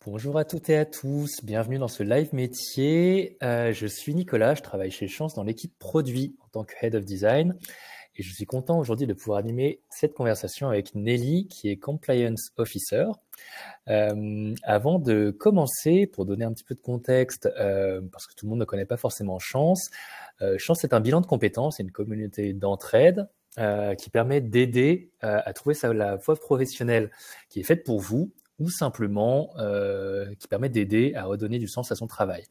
Bonjour à toutes et à tous, bienvenue dans ce live métier. Je suis Nicolas, je travaille chez Chance dans l'équipe produit en tant que Head of Design et je suis content aujourd'hui de pouvoir animer cette conversation avec Nelly qui est Compliance Officer. Avant de commencer, pour donner un petit peu de contexte, parce que tout le monde ne connaît pas forcément Chance, Chance est un bilan de compétences, c'est une communauté d'entraide qui permet d'aider à trouver la voie professionnelle qui est faite pour vous ou simplement qui permet d'aider à redonner du sens à son travail.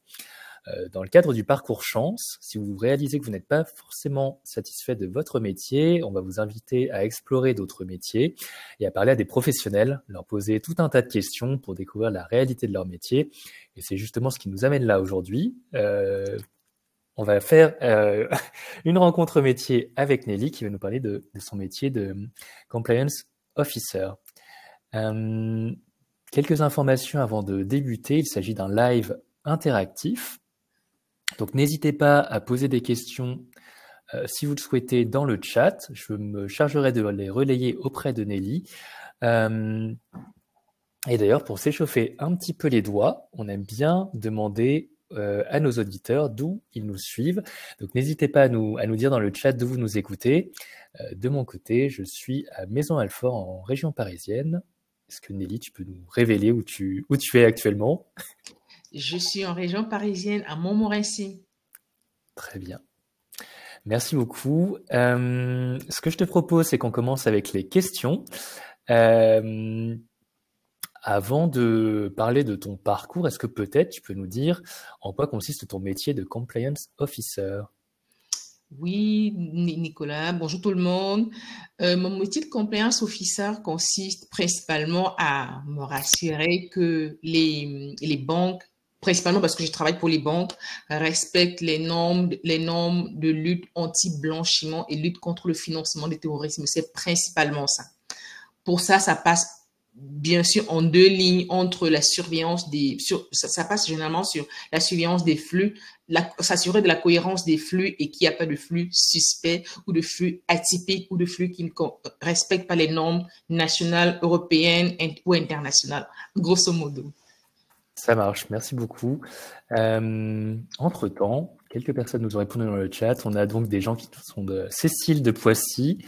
Dans le cadre du parcours Chance, si vous réalisez que vous n'êtes pas forcément satisfait de votre métier, on va vous inviter à explorer d'autres métiers et à parler à des professionnels, leur poser tout un tas de questions pour découvrir la réalité de leur métier. Et c'est justement ce qui nous amène là aujourd'hui. On va faire une rencontre métier avec Nelly qui va nous parler de son métier de Compliance Officer. Quelques informations avant de débuter. Il s'agit d'un live interactif. Donc, n'hésitez pas à poser des questions si vous le souhaitez dans le chat. Je me chargerai de les relayer auprès de Nelly. Et d'ailleurs, pour s'échauffer un petit peu les doigts, on aime bien demander à nos auditeurs d'où ils nous suivent. Donc, n'hésitez pas à nous dire dans le chat d'où vous nous écoutez. De mon côté, je suis à Maison-Alfort en région parisienne. Est-ce que Nelly, tu peux nous révéler où tu es actuellement? Je suis en région parisienne, à Montmorency. Très bien. Merci beaucoup. Ce que je te propose, c'est qu'on commence avec les questions. Avant de parler de ton parcours, est-ce que peut-être tu peux nous dire en quoi consiste ton métier de Compliance Officer? Oui, Nicolas, bonjour tout le monde. Mon métier de compliance officer consiste principalement à me rassurer que les banques, principalement parce que je travaille pour les banques, respectent les normes de lutte anti-blanchiment et lutte contre le financement du terrorisme. C'est principalement ça. Pour ça, ça passe bien sûr en deux lignes entre la surveillance ça passe généralement sur la surveillance des flux, s'assurer de la cohérence des flux et qu'il n'y a pas de flux suspects ou de flux atypiques ou de flux qui ne respectent pas les normes nationales, européennes ou internationales, grosso modo. Ça marche, merci beaucoup. Entre-temps, quelques personnes nous ont répondu dans le chat. On a donc des gens qui sont de Cécile de Poissy,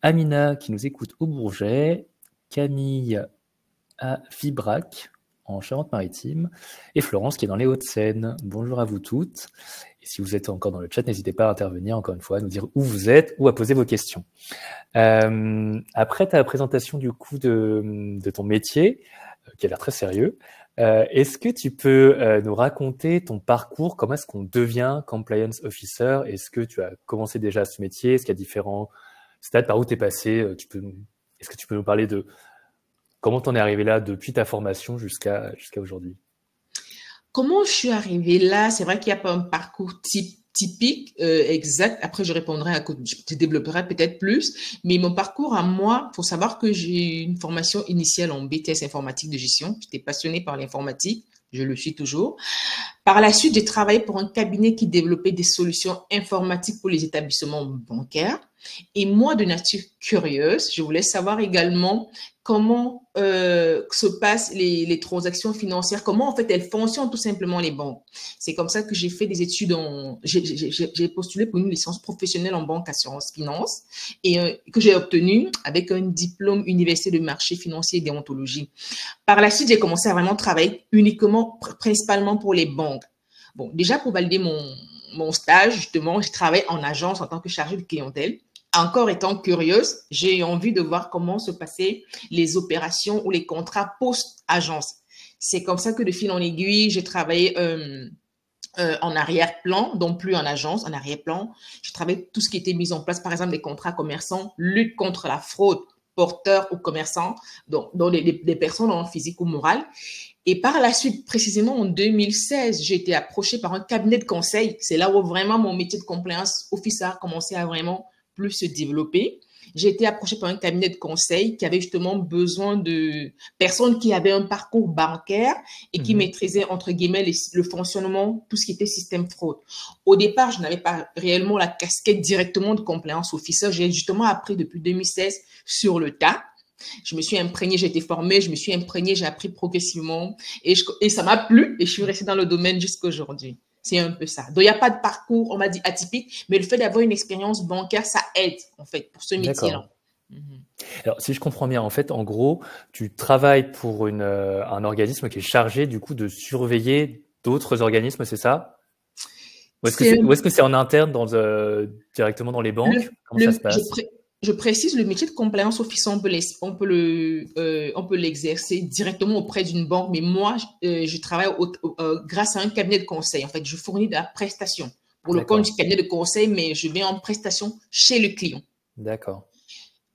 Amina qui nous écoute au Bourget, Camille à Vibrac en Charente-Maritime et Florence qui est dans les Hauts-de-Seine. Bonjour à vous toutes. Et si vous êtes encore dans le chat, n'hésitez pas à intervenir encore une fois, à nous dire où vous êtes ou à poser vos questions. Après ta présentation du coup de ton métier, qui a l'air très sérieux, est-ce que tu peux nous raconter ton parcours? Comment est-ce qu'on devient Compliance Officer? Est-ce que tu as commencé déjà ce métier? Est-ce qu'il y a différents stades? Par où tu es passé? Est-ce que tu peux nous parler de comment t'en es arrivé là depuis ta formation jusqu'à aujourd'hui? Comment je suis arrivée là? C'est vrai qu'il n'y a pas un parcours typique, exact. Après, je répondrai je développerai peut-être plus. Mais mon parcours à moi, faut savoir que j'ai une formation initiale en BTS informatique de gestion. J'étais passionnée par l'informatique. Je le suis toujours. Par la suite, j'ai travaillé pour un cabinet qui développait des solutions informatiques pour les établissements bancaires. Et moi, de nature curieuse, je voulais savoir également comment se passent les transactions financières, comment en fait elles fonctionnent tout simplement les banques. C'est comme ça que j'ai fait des études j'ai postulé pour une licence professionnelle en banque assurance finance et que j'ai obtenue avec un diplôme université de marché financier et déontologie. Par la suite, j'ai commencé à vraiment travailler uniquement, principalement pour les banques. Bon, déjà pour valider mon stage, justement, je travaille en agence en tant que chargée de clientèle. Encore étant curieuse, j'ai envie de voir comment se passaient les opérations ou les contrats post-agence. C'est comme ça que de fil en aiguille, j'ai travaillé en arrière-plan, donc plus en agence, en arrière-plan. Je travaillais tout ce qui était mis en place, par exemple, des contrats commerçants, lutte contre la fraude, porteurs ou commerçants, donc des personnes en physique ou morale. Et par la suite, précisément en 2016, j'ai été approchée par un cabinet de conseil. C'est là où vraiment mon métier de compliance officer a commencé à vraiment plus se développer. J'ai été approchée par un cabinet de conseil qui avait justement besoin de personnes qui avaient un parcours bancaire et qui maîtrisaient, entre guillemets, le fonctionnement, tout ce qui était système fraude. Au départ, je n'avais pas réellement la casquette directement de compliance officer. J'ai justement appris depuis 2016 sur le tas. Je me suis imprégnée, j'ai été formée, je me suis imprégnée, j'ai appris progressivement et ça m'a plu et je suis restée dans le domaine jusqu'à aujourd'hui. C'est un peu ça. Donc, il n'y a pas de parcours, on m'a dit atypique, mais le fait d'avoir une expérience bancaire, ça aide, en fait, pour ce métier-là. Alors, si je comprends bien, en fait, en gros, tu travailles pour un organisme qui est chargé, du coup, de surveiller d'autres organismes, c'est ça? Ou est-ce que c'est en interne directement dans les banques? Comment ça se passe? Je précise, le métier de compliance officer, on peut l'exercer directement auprès d'une banque, mais moi, je travaille grâce à un cabinet de conseil. En fait, je fournis de la prestation pour le compte du cabinet de conseil, mais je vais en prestation chez le client. D'accord.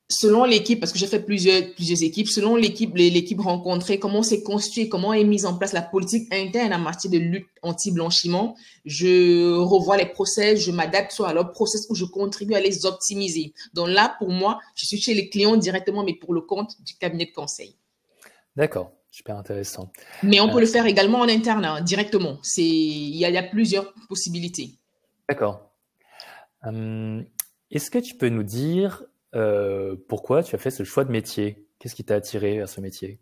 Selon l'équipe, parce que j'ai fait plusieurs équipes, selon l'équipe rencontrée, comment c'est constitué, comment est mise en place la politique interne en matière de lutte anti-blanchiment, je revois les process, je m'adapte soit à leurs process ou je contribue à les optimiser. Donc là, pour moi, je suis chez les clients directement, mais pour le compte du cabinet de conseil. D'accord, super intéressant. Mais on peut le faire également en interne, hein, directement. Il y a plusieurs possibilités. D'accord. Est-ce que tu peux nous dire pourquoi tu as fait ce choix de métier? Qu'est-ce qui t'a attiré vers ce métier?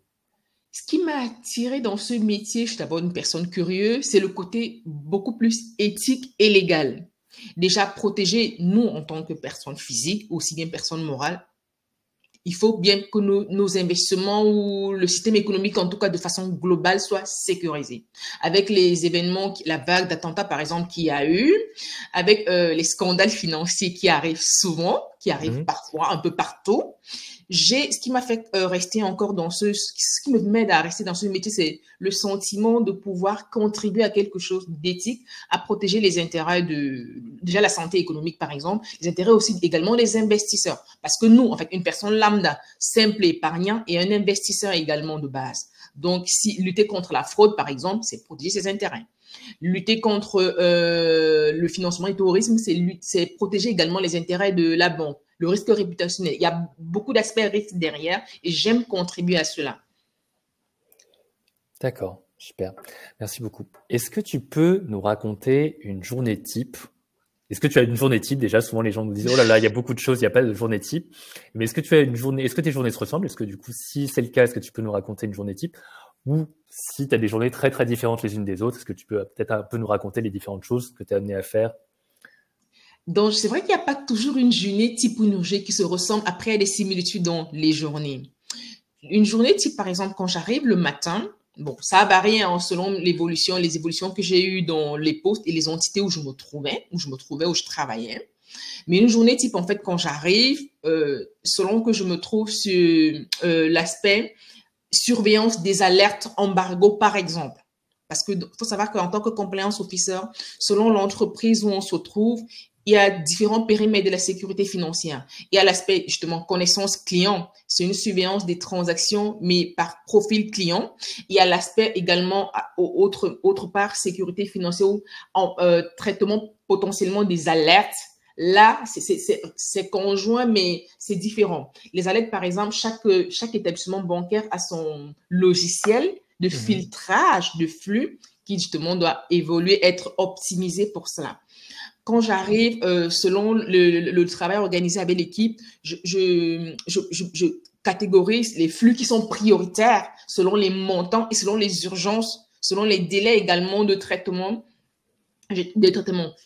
Ce qui m'a attiré dans ce métier, je suis d'abord une personne curieuse, c'est le côté beaucoup plus éthique et légal. Déjà, protéger nous en tant que personnes physiques, aussi bien personnes morales, il faut bien que nos investissements ou le système économique, en tout cas de façon globale, soit sécurisé. Avec les événements, la vague d'attentats, par exemple, qu'il y a eu, avec les scandales financiers qui arrivent souvent, qui arrivent parfois, un peu partout, ce qui m'a fait rester encore ce qui me m'aide à rester dans ce métier, c'est le sentiment de pouvoir contribuer à quelque chose d'éthique, à protéger les intérêts déjà la santé économique, par exemple, les intérêts aussi également des investisseurs. Parce que nous, en fait, une personne lambda, simple épargnant et un investisseur également de base. Donc, si lutter contre la fraude, par exemple, c'est protéger ses intérêts. Lutter contre le financement du terrorisme, c'est protéger également les intérêts de la banque. Le risque réputationnel, il y a beaucoup d'aspects risques derrière et j'aime contribuer à cela. D'accord, super. Merci beaucoup. Est-ce que tu peux nous raconter une journée type? Est-ce que tu as une journée type? Déjà, souvent les gens nous disent, oh là là, il y a beaucoup de choses, il n'y a pas de journée type. Mais est-ce que tu as une journée, est-ce que tes journées se ressemblent? Est-ce que du coup, si c'est le cas, est-ce que tu peux nous raconter une journée type? Ou si tu as des journées très très différentes les unes des autres, est-ce que tu peux peut-être un peu nous raconter les différentes choses que tu es amené à faire? Donc, c'est vrai qu'il n'y a pas toujours une journée type ou une journée qui se ressemble. Après, il y a des similitudes dans les journées. Une journée type, par exemple, quand j'arrive le matin, bon, ça a varié selon les évolutions que j'ai eues dans les postes et les entités où je me trouvais, où je travaillais. Mais une journée type, en fait, quand j'arrive, selon que je me trouve sur l'aspect surveillance des alertes embargo, par exemple. Parce que faut savoir qu'en tant que compliance officer, selon l'entreprise où on se trouve, il y a différents périmètres de la sécurité financière. Il y a l'aspect, justement, connaissance client. C'est une surveillance des transactions, mais par profil client. Il y a l'aspect également, autre part, sécurité financière ou traitement potentiellement des alertes. Là, c'est conjoint, mais c'est différent. Les alertes, par exemple, chaque établissement bancaire a son logiciel de filtrage de flux qui, justement, doit évoluer, être optimisé pour cela. Quand j'arrive, selon le travail organisé avec l'équipe, je catégorise les flux qui sont prioritaires selon les montants et selon les urgences, selon les délais également de traitement.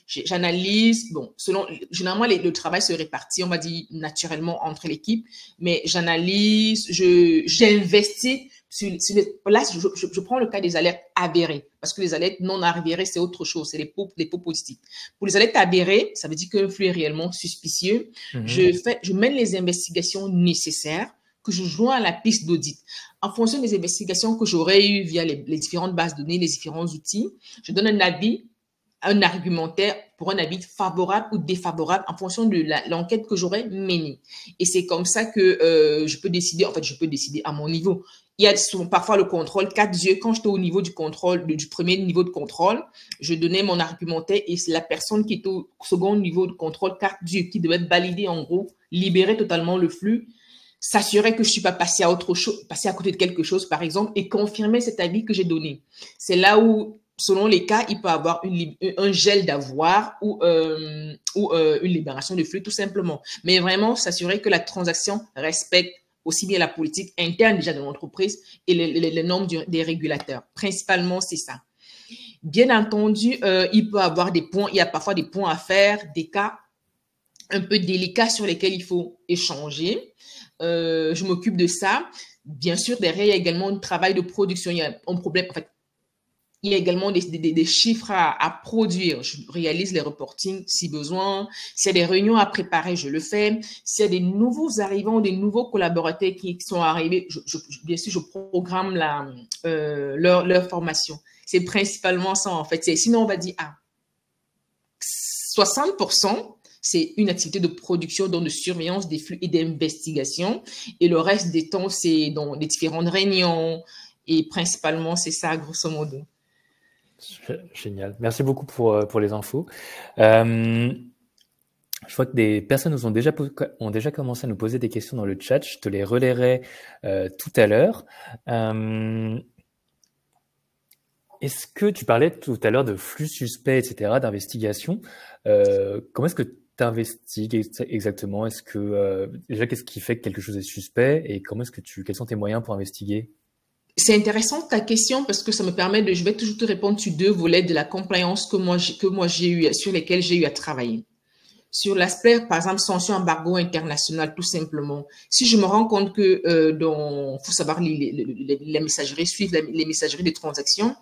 J'analyse, bon, généralement, le travail se répartit, on va dire, naturellement entre l'équipe, mais j'analyse, j'investis là, je prends le cas des alertes avérées, parce que les alertes non avérées, c'est autre chose, c'est les faux positifs. Pour les alertes avérées, ça veut dire qu'un flux est réellement suspicieux. Je mène les investigations nécessaires que je joins à la piste d'audit. En fonction des investigations que j'aurais eues via les différentes bases de données, les différents outils, je donne un avis, un argumentaire pour un avis favorable ou défavorable en fonction de l'enquête que j'aurais menée. Et c'est comme ça que je peux décider, en fait, je peux décider à mon niveau. Il y a parfois le contrôle 4 yeux. Quand j'étais au niveau du contrôle, du premier niveau de contrôle, je donnais mon argumentaire et c'est la personne qui est au second niveau de contrôle 4 yeux qui devait valider, en gros, libérer totalement le flux, s'assurer que je ne suis pas passé à autre chose, passé à côté de quelque chose, par exemple, et confirmer cet avis que j'ai donné. C'est là où, selon les cas, il peut y avoir un gel d'avoir ou une libération de flux, tout simplement. Mais vraiment, s'assurer que la transaction respecte aussi bien la politique interne déjà de l'entreprise et les normes des régulateurs. Principalement, c'est ça. Bien entendu, il peut avoir des points, il y a parfois des points à faire, des cas un peu délicats sur lesquels il faut échanger. Je m'occupe de ça. Bien sûr, derrière, il y a également un travail de production. Il y a un problème, en fait, il y a également des chiffres à produire. Je réalise les reportings si besoin. S'il y a des réunions à préparer, je le fais. S'il y a des nouveaux arrivants, des nouveaux collaborateurs qui sont arrivés, bien sûr, je programme leur formation. C'est principalement ça, en fait. Sinon, on va dire, 60%, c'est une activité de production, donc de surveillance des flux et d'investigation. Et le reste des temps, c'est dans les différentes réunions. Et principalement, c'est ça, grosso modo. Génial. Merci beaucoup pour les infos. Je vois que des personnes ont déjà commencé à nous poser des questions dans le chat. Je te les relayerai tout à l'heure. Est-ce que tu parlais tout à l'heure de flux suspects, etc., d'investigation? Comment est-ce que tu investigues exactement? Est-ce que déjà, qu'est-ce qui fait que quelque chose est suspect et quels sont tes moyens pour investiguer? C'est intéressant ta question parce que ça me permet je vais toujours te répondre sur deux volets de la compliance que moi j'ai eu, sur lesquels j'ai eu à travailler. Sur l'aspect, par exemple, sanction embargo international, tout simplement. Si je me rends compte que faut savoir les messageries suivent les messageries de transactions,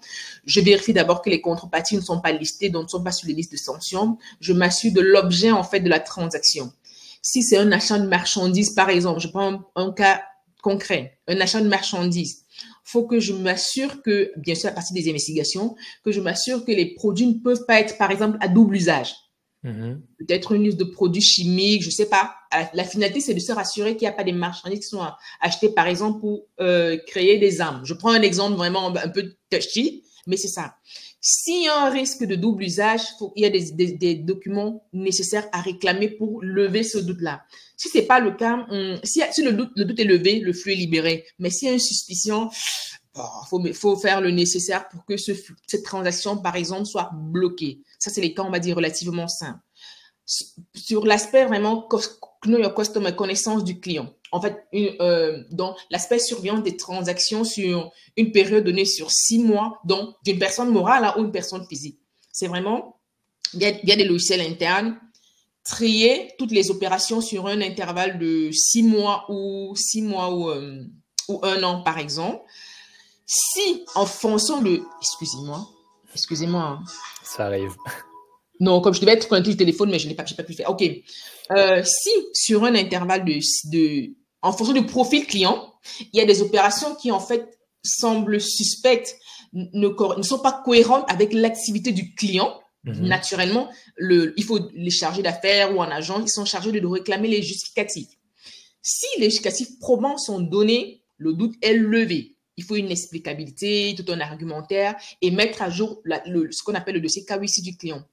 je vérifie d'abord que les contreparties ne sont pas listées, donc ne sont pas sur les listes de sanctions. Je m'assure de l'objet en fait de la transaction. Si c'est un achat de marchandises, par exemple, je prends un cas concret, un achat de marchandises. Faut que je m'assure que, bien sûr, à partir des investigations, que je m'assure que les produits ne peuvent pas être, par exemple, à double usage. Peut-être une liste de produits chimiques, je sais pas. La finalité, c'est de se rassurer qu'il n'y a pas des marchandises qui sont achetées, par exemple, pour créer des armes. Je prends un exemple vraiment un peu touchy, mais c'est ça. S'il y a un risque de double usage, il y a des documents nécessaires à réclamer pour lever ce doute-là. Si c'est pas le cas, si le doute est levé, le flux est libéré. Mais s'il y a une suspicion, faut faire le nécessaire pour que cette transaction, par exemple, soit bloquée. Ça, c'est les cas, on va dire, relativement simples. Sur l'aspect vraiment know your customer, connaissance du client. En fait, donc l'aspect surveillance des transactions sur une période donnée sur 6 mois, donc d'une personne morale ou une personne physique. C'est vraiment, il y a des logiciels internes, trier toutes les opérations sur un intervalle de 6 mois ou 1 an, par exemple. Si, en fonction de... Excusez-moi. Ça arrive. Non, comme je devais être connecté au téléphone, mais j'ai pas pu le faire. OK. Si, sur un intervalle en fonction du profil client, il y a des opérations qui, en fait, semblent suspectes, ne sont pas cohérentes avec l'activité du client. Naturellement, il faut les chargés d'affaires ou un agent, ils sont chargés de réclamer les justificatifs. Si les justificatifs probants sont donnés, le doute est levé. Il faut une explicabilité, tout un argumentaire et mettre à jour ce qu'on appelle le dossier KYC du client.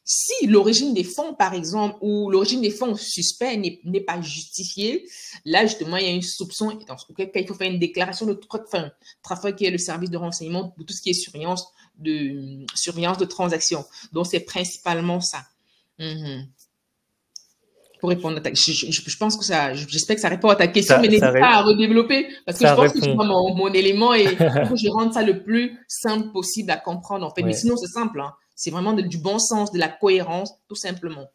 Si l'origine des fonds, par exemple, ou l'origine des fonds suspects n'est pas justifiée, là, justement, il y a une soupçon. Dans ce cas, il faut faire une déclaration de TRAFOI, qui est le service de renseignement pour tout ce qui est surveillance de transactions. Donc, c'est principalement ça. Pour répondre à je pense que j'espère que ça répond à ta question, mais n'hésite pas à redévelopper parce que je pense que c'est mon élément et que je rende ça le plus simple possible à comprendre, en fait. Ouais. Mais sinon, c'est simple, hein. C'est vraiment du bon sens, de la cohérence, tout simplement.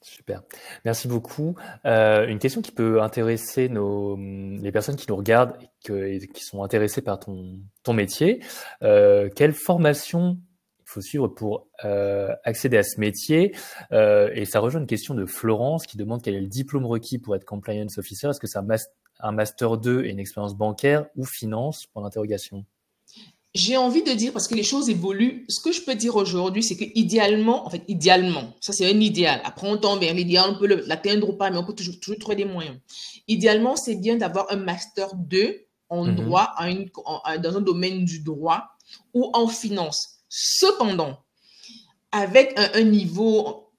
Super. Merci beaucoup. Une question qui peut intéresser les personnes qui nous regardent et qui sont intéressées par ton métier. Quelle formation il faut suivre pour accéder à ce métier? Et ça rejoint une question de Florence qui demande quel est le diplôme requis pour être compliance officer. Est-ce que c'est un master 2 et une expérience bancaire ou finance? Point d'interrogation. J'ai envie de dire, parce que les choses évoluent, ce que je peux dire aujourd'hui, c'est que idéalement, ça c'est un idéal. Après, on tombe vers l'idéal, on peut l'atteindre ou pas, mais on peut toujours trouver des moyens. Idéalement, c'est bien d'avoir un master 2 en droit, dans un domaine du droit ou en finance. Cependant, avec un niveau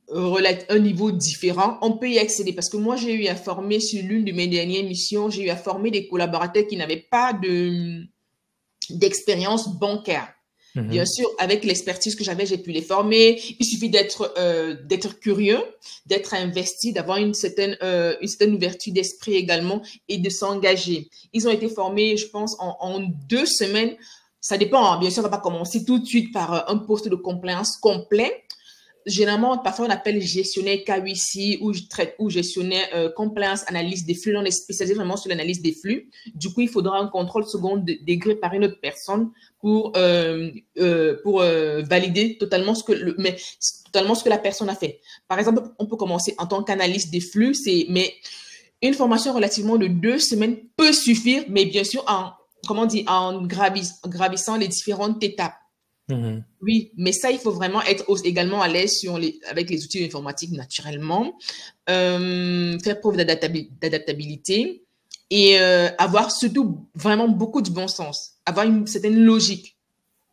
différent, on peut y accéder. Parce que moi, j'ai eu à former sur l'une de mes dernières missions, j'ai eu à former des collaborateurs qui n'avaient pas d'expérience bancaire. Bien sûr, avec l'expertise que j'avais, j'ai pu les former. Il suffit d'être curieux, d'être investi, d'avoir une certaine ouverture d'esprit également et de s'engager. Ils ont été formés, je pense, en 2 semaines. Ça dépend, hein. Bien sûr, on ne va pas commencer tout de suite par un poste de compliance complet. Généralement, parfois, on appelle gestionnaire KYC ou gestionnaire compliance, analyse des flux. On est spécialisé vraiment sur l'analyse des flux. Du coup, il faudra un contrôle second degré par une autre personne pour valider totalement ce que la personne a fait. Par exemple, on peut commencer en tant qu'analyste des flux, mais une formation relativement de 2 semaines peut suffire, mais bien sûr, en gravissant les différentes étapes. Oui, mais ça, il faut vraiment être également à l'aise avec les outils informatiques naturellement, faire preuve d'adaptabilité et avoir surtout vraiment beaucoup de bon sens, avoir une certaine logique,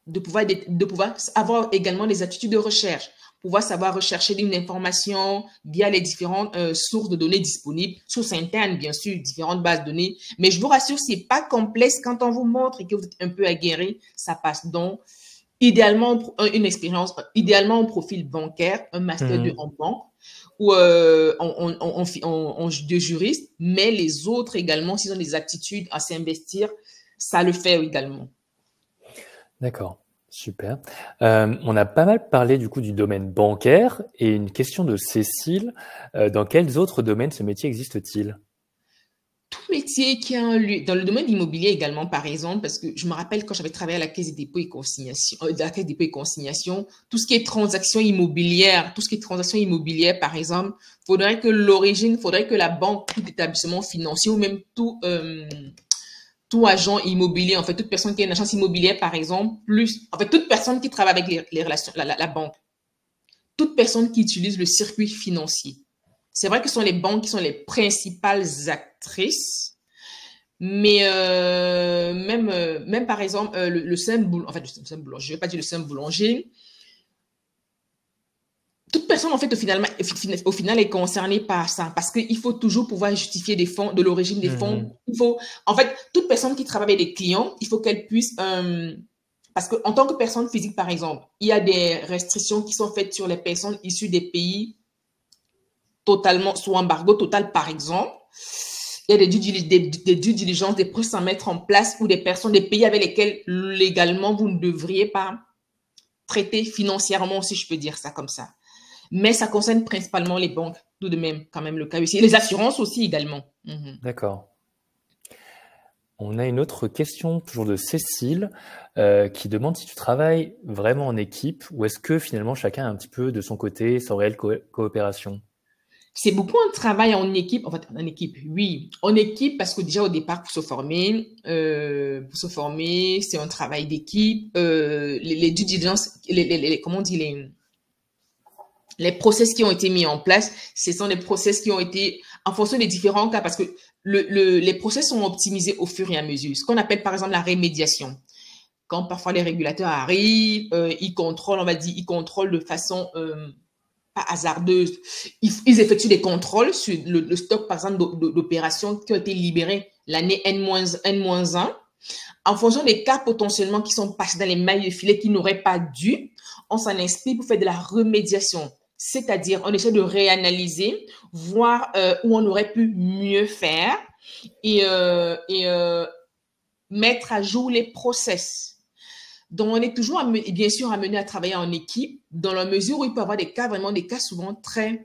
de pouvoir avoir également des attitudes de recherche, pouvoir savoir rechercher une information via les différentes sources de données disponibles, sources internes, bien sûr, différentes bases de données. Mais je vous rassure, c'est pas complexe quand on vous montre et que vous êtes un peu aguerri, ça passe. Donc, idéalement, idéalement un profil bancaire, un master 2 en banque ou de juriste, mais les autres également, s'ils ont des aptitudes à s'investir, ça le fait également. D'accord, super. On a pas mal parlé du coup du domaine bancaire et une question de Cécile, dans quels autres domaines ce métier existe-t-il? Tout métier qui a un lieu, dans le domaine immobilier également, par exemple, parce que je me rappelle quand j'avais travaillé à la Caisse des dépôts et consignations, tout ce qui est transactions immobilières, par exemple, faudrait que la banque, tout établissement financier ou même tout agent immobilier, en fait, toute personne qui a une agence immobilière, par exemple, toute personne qui travaille avec les relations, la banque, toute personne qui utilise le circuit financier. C'est vrai que ce sont les banques qui sont les principales actrices, mais même par exemple, le simple boulanger, je ne vais pas dire le simple boulanger, toute personne, en fait, au final est concernée par ça, parce qu'il faut toujours pouvoir justifier des fonds, de l'origine des fonds. En fait, toute personne qui travaille avec des clients, il faut qu'elle puisse, parce qu'en tant que personne physique, par exemple, il y a des restrictions qui sont faites sur les personnes issues des pays totalement sous embargo total, par exemple. Il y a des due diligence, des process à mettre en place pour des personnes, des pays avec lesquels légalement vous ne devriez pas traiter financièrement, si je peux dire ça comme ça. Mais ça concerne principalement les banques, tout de même, quand même le cas aussi. Et les assurances aussi également. D'accord. On a une autre question, toujours de Cécile, qui demande si tu travailles vraiment en équipe ou est-ce que finalement chacun a un petit peu de son côté, sans réelle coopération? C'est beaucoup un travail en équipe, en fait, en équipe, oui. En équipe, parce que déjà au départ, pour se former, c'est un travail d'équipe. Les due diligence, comment on dit, les process qui ont été mis en place, ce sont des process qui ont été en fonction des différents cas, parce que les process sont optimisés au fur et à mesure. Ce qu'on appelle par exemple la rémédiation. Quand parfois les régulateurs arrivent, ils contrôlent de façon pas hasardeuse. Ils effectuent des contrôles sur le stock, par exemple, d'opérations qui ont été libérées l'année N-1. En fonction des cas potentiellement qui sont passés dans les mailles de filet qui n'auraient pas dû, on s'en inspire pour faire de la remédiation. C'est-à-dire, on essaie de réanalyser, voir où on aurait pu mieux faire et mettre à jour les process. Donc, on est toujours, bien sûr, amené à travailler en équipe dans la mesure où il peut y avoir des cas souvent très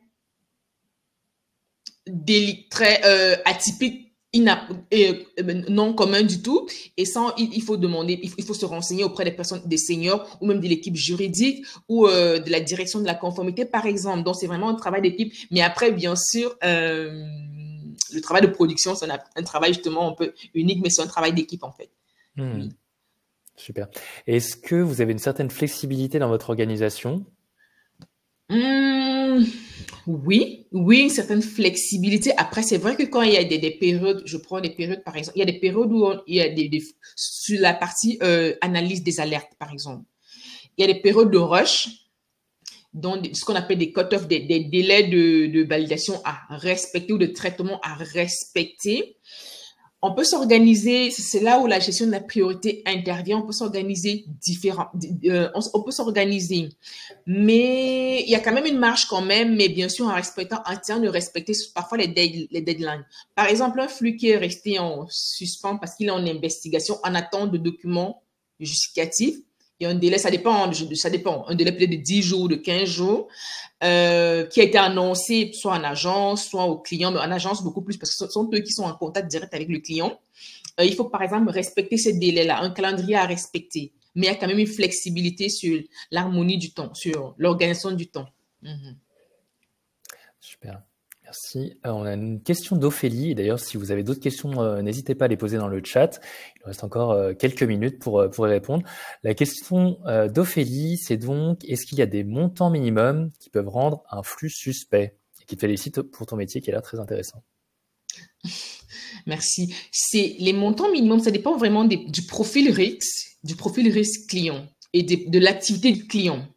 atypiques, non communs du tout. Et ça, il faut demander, il faut se renseigner auprès des personnes, des seniors ou même de l'équipe juridique ou de la direction de la conformité, par exemple. Donc, c'est vraiment un travail d'équipe. Mais après, bien sûr, le travail de production, c'est un travail justement un peu unique, mais c'est un travail d'équipe, en fait. Oui. Super. Est-ce que vous avez une certaine flexibilité dans votre organisation? Oui, une certaine flexibilité. Après, c'est vrai que quand il y a des périodes, je prends des périodes, par exemple, il y a des périodes où il y a sur la partie analyse des alertes, par exemple. Il y a des périodes de rush, donc ce qu'on appelle des cut-off, des délais de validation à respecter ou de traitement à respecter. On peut s'organiser, c'est là où la gestion de la priorité intervient. On peut s'organiser on peut s'organiser, mais il y a quand même une marge quand même, mais bien sûr en essayant de respecter parfois les deadlines. Par exemple, un flux qui est resté en suspens parce qu'il est en investigation, en attente de documents justificatifs. Il y a un délai, ça dépend, un délai peut-être de 10 jours, de 15 jours, qui a été annoncé soit en agence, soit au client, mais en agence beaucoup plus parce que ce sont eux qui sont en contact direct avec le client. Il faut par exemple respecter ces délais-là, un calendrier à respecter, mais il y a quand même une flexibilité sur l'harmonie du temps, sur l'organisation du temps. Super. Merci. On a une question d'Ophélie. D'ailleurs, si vous avez d'autres questions, n'hésitez pas à les poser dans le chat. Il reste encore quelques minutes pour y répondre. La question d'Ophélie, c'est donc, est-ce qu'il y a des montants minimums qui peuvent rendre un flux suspect? Et qui te félicite pour ton métier qui a l'air très intéressant. Merci. C'est les montants minimums, ça dépend vraiment du profil risque client et de l'activité du client.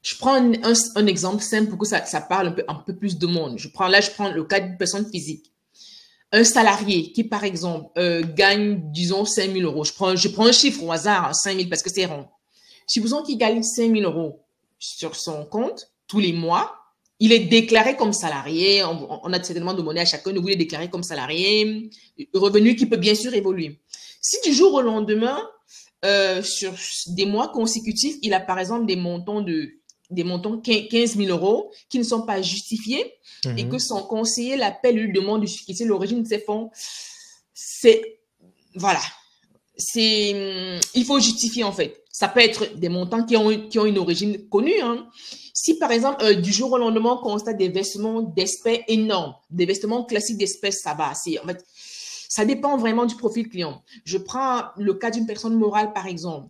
Je prends un exemple simple pour que ça parle un peu plus de monde. Je prends le cas d'une personne physique. Un salarié qui, par exemple, gagne, disons, 5 000 euros. Je prends un chiffre au hasard, 5 000 parce que c'est rond. Supposons qu'il gagne 5 000 euros sur son compte tous les mois. Il est déclaré comme salarié. On a certainement demandé à chacun de vous les déclarer comme salarié. Revenu qui peut bien sûr évoluer. Si du jour au lendemain, sur des mois consécutifs, il a par exemple des montants 15 000 euros qui ne sont pas justifiés et que son conseiller l'appelle, lui demande de justifier l'origine de ces fonds. Voilà. Il faut justifier en fait. Ça peut être des montants qui ont une origine connue. Hein. Si par exemple, du jour au lendemain, on constate des versements d'espèces énormes, des versements classiques d'espèces, ça va. En fait, ça dépend vraiment du profil client. Je prends le cas d'une personne morale, par exemple.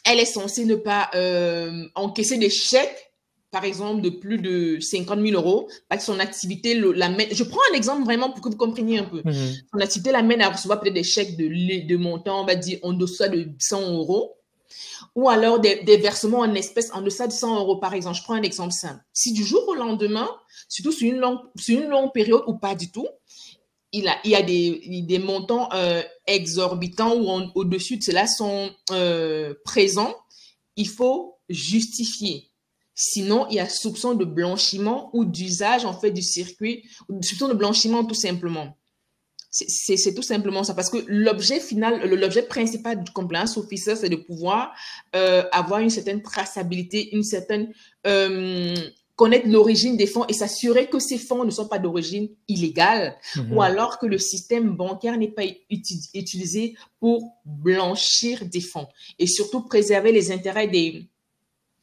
Elle est censée ne pas encaisser des chèques, par exemple, de plus de 50 000 euros, parce que son activité l'amène. Je prends un exemple vraiment pour que vous compreniez un peu. Son activité l'amène à recevoir peut-être des chèques de montant, on va dire, en deçà de 100 euros, ou alors des versements en espèces en deçà de 100 euros, par exemple. Je prends un exemple simple. Si du jour au lendemain, surtout sur une longue période ou pas du tout, il y a des montants exorbitants ou au-dessus de cela sont présents, il faut justifier. Sinon, il y a soupçon de blanchiment ou d'usage en fait du circuit, soupçon de blanchiment tout simplement. C'est tout simplement ça, parce que l'objet final, l'objet principal du compliance officer, c'est de pouvoir avoir une certaine traçabilité, une certaine connaître l'origine des fonds et s'assurer que ces fonds ne sont pas d'origine illégale ou alors que le système bancaire n'est pas utilisé pour blanchir des fonds et surtout préserver les intérêts des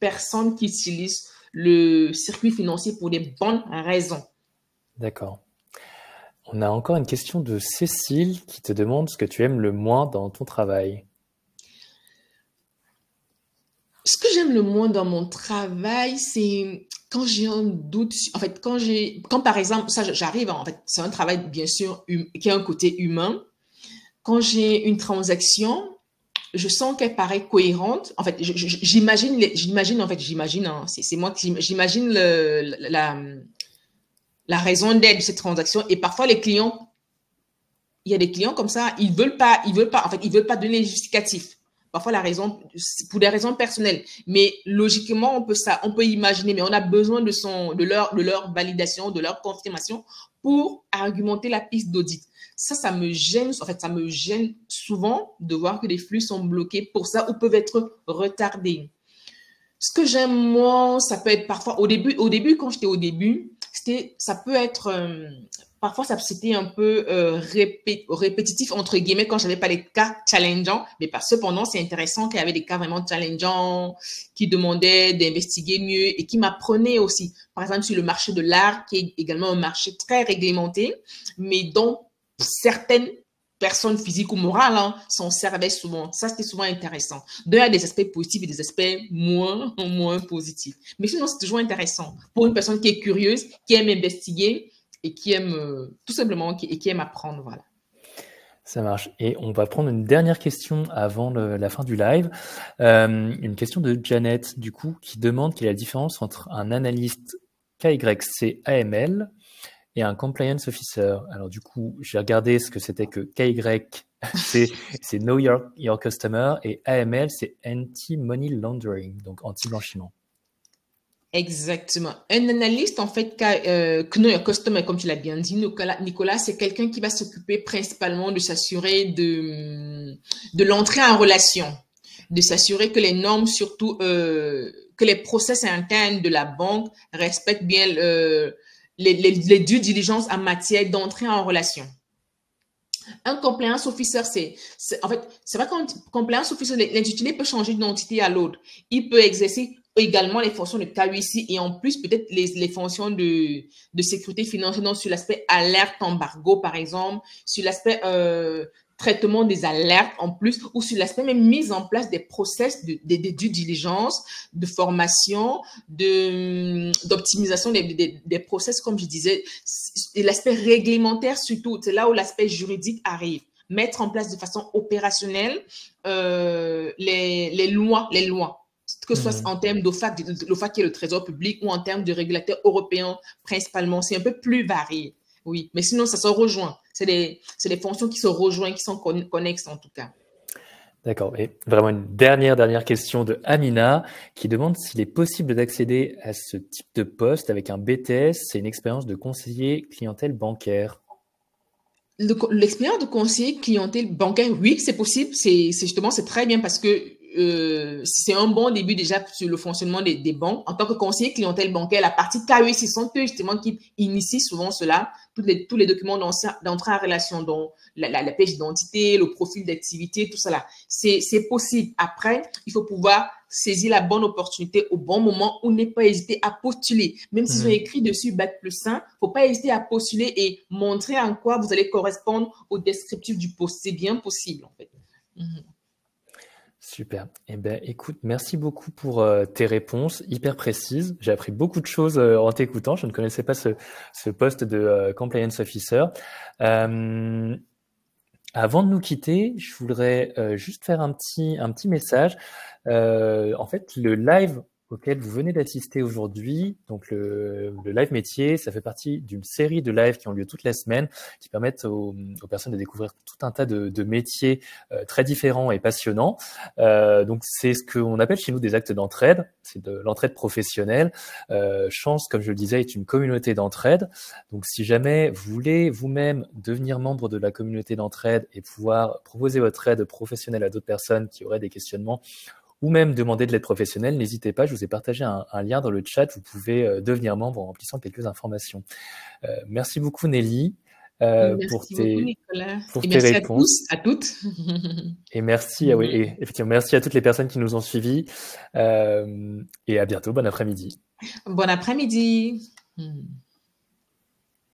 personnes qui utilisent le circuit financier pour des bonnes raisons. D'accord. On a encore une question de Cécile qui te demande ce que tu aimes le moins dans ton travail. Ce que j'aime le moins dans mon travail, c'est quand j'ai un doute, en fait, quand par exemple, ça j'arrive, en fait, c'est un travail bien sûr qui a un côté humain. Quand j'ai une transaction, je sens qu'elle paraît cohérente. En fait, j'imagine, hein, c'est moi qui j'imagine la raison d'être de cette transaction. Et parfois les clients, il y a des clients comme ça, ils veulent pas, en fait, ils veulent pas donner les justificatifs. Parfois, la raison, pour des raisons personnelles. Mais logiquement, on peut imaginer, mais on a besoin de leur validation, de leur confirmation pour argumenter la piste d'audit. Ça me gêne, en fait, ça me gêne souvent de voir que les flux sont bloqués pour ça ou peuvent être retardés. Ce que j'aime, moi, ça peut être parfois, au début, quand j'étais au début, ça peut être, parfois, c'était un peu répétitif, entre guillemets, quand je n'avais pas les cas challengeants. Mais cependant, c'est intéressant qu'il y avait des cas vraiment challengeants qui demandaient d'investiguer mieux et qui m'apprenaient aussi. Par exemple, sur le marché de l'art, qui est également un marché très réglementé, mais dont certaines personnes physiques ou morales s'en servaient souvent. Ça, c'était souvent intéressant. Donc, il y a des aspects positifs et des aspects moins positifs. Mais sinon, c'est toujours intéressant pour une personne qui est curieuse, qui aime investiguer, et qui aime tout simplement qui aime apprendre, voilà. Ça marche. Et on va prendre une dernière question avant la fin du live. Une question de Janet, du coup, qui demande quelle est la différence entre un analyste KYC AML et un compliance officer. Alors du coup, j'ai regardé ce que c'était que KY, c'est Know Your Customer, et AML, c'est Anti-Money Laundering, donc anti-blanchiment. Exactement. Un analyste, en fait, Know Your Customer, comme tu l'as bien dit, Nicolas, c'est quelqu'un qui va s'occuper principalement de s'assurer de l'entrée en relation, de s'assurer que les normes, surtout que les process internes de la banque respectent bien les due diligence en matière d'entrée en relation. Un compliance officer, en fait, c'est vrai qu'un compliance officer, l'intitulé peut changer d'une entité à l'autre. Il peut exercer également les fonctions de KYC et en plus peut-être les fonctions de sécurité financière, donc sur l'aspect alerte embargo par exemple, sur l'aspect traitement des alertes en plus, ou sur l'aspect même mise en place des process de due diligence, de formation, d'optimisation des process, comme je disais, et l'aspect réglementaire surtout, c'est là où l'aspect juridique arrive. Mettre en place de façon opérationnelle les lois, que ce soit en termes d'OFAC qui est le trésor public, ou en termes de régulateurs européens principalement. C'est un peu plus varié. Oui, mais sinon, ça se rejoint. C'est des fonctions qui se rejoignent, qui sont connexes en tout cas. D'accord. Et vraiment une dernière question de Amina qui demande s'il est possible d'accéder à ce type de poste avec un BTS, c'est une expérience de conseiller clientèle bancaire. L'expérience de conseiller clientèle bancaire, oui, c'est possible. C'est très bien parce que c'est un bon début déjà sur le fonctionnement des banques. En tant que conseiller clientèle bancaire, la partie KYC sont eux justement qui initient souvent cela, tous les documents d'entrée en relation, dont la pièce d'identité, le profil d'activité, tout cela. C'est possible. Après, il faut pouvoir saisir la bonne opportunité au bon moment ou ne pas hésiter à postuler. Même s'ils ont écrit dessus Bac+1, faut pas hésiter à postuler et montrer en quoi vous allez correspondre au descriptif du poste. C'est bien possible, en fait. Super. Eh ben, écoute, merci beaucoup pour tes réponses hyper précises. J'ai appris beaucoup de choses en t'écoutant. Je ne connaissais pas ce poste de compliance officer. Avant de nous quitter, je voudrais juste faire un petit message. En fait, le live auquel vous venez d'assister aujourd'hui, donc le live métier, ça fait partie d'une série de lives qui ont lieu toute la semaine, qui permettent aux personnes de découvrir tout un tas de métiers très différents et passionnants. Donc c'est ce qu'on appelle chez nous des actes d'entraide, c'est de l'entraide professionnelle. Chance, comme je le disais, est une communauté d'entraide. Donc si jamais vous voulez vous-même devenir membre de la communauté d'entraide et pouvoir proposer votre aide professionnelle à d'autres personnes qui auraient des questionnements, ou même demander de l'aide professionnelle, n'hésitez pas, je vous ai partagé un lien dans le chat, vous pouvez devenir membre en remplissant quelques informations. Merci beaucoup Nelly pour tes réponses. À tous, à toutes. Et merci, et effectivement, merci à toutes les personnes qui nous ont suivis et à bientôt, bon après-midi. Bon après-midi.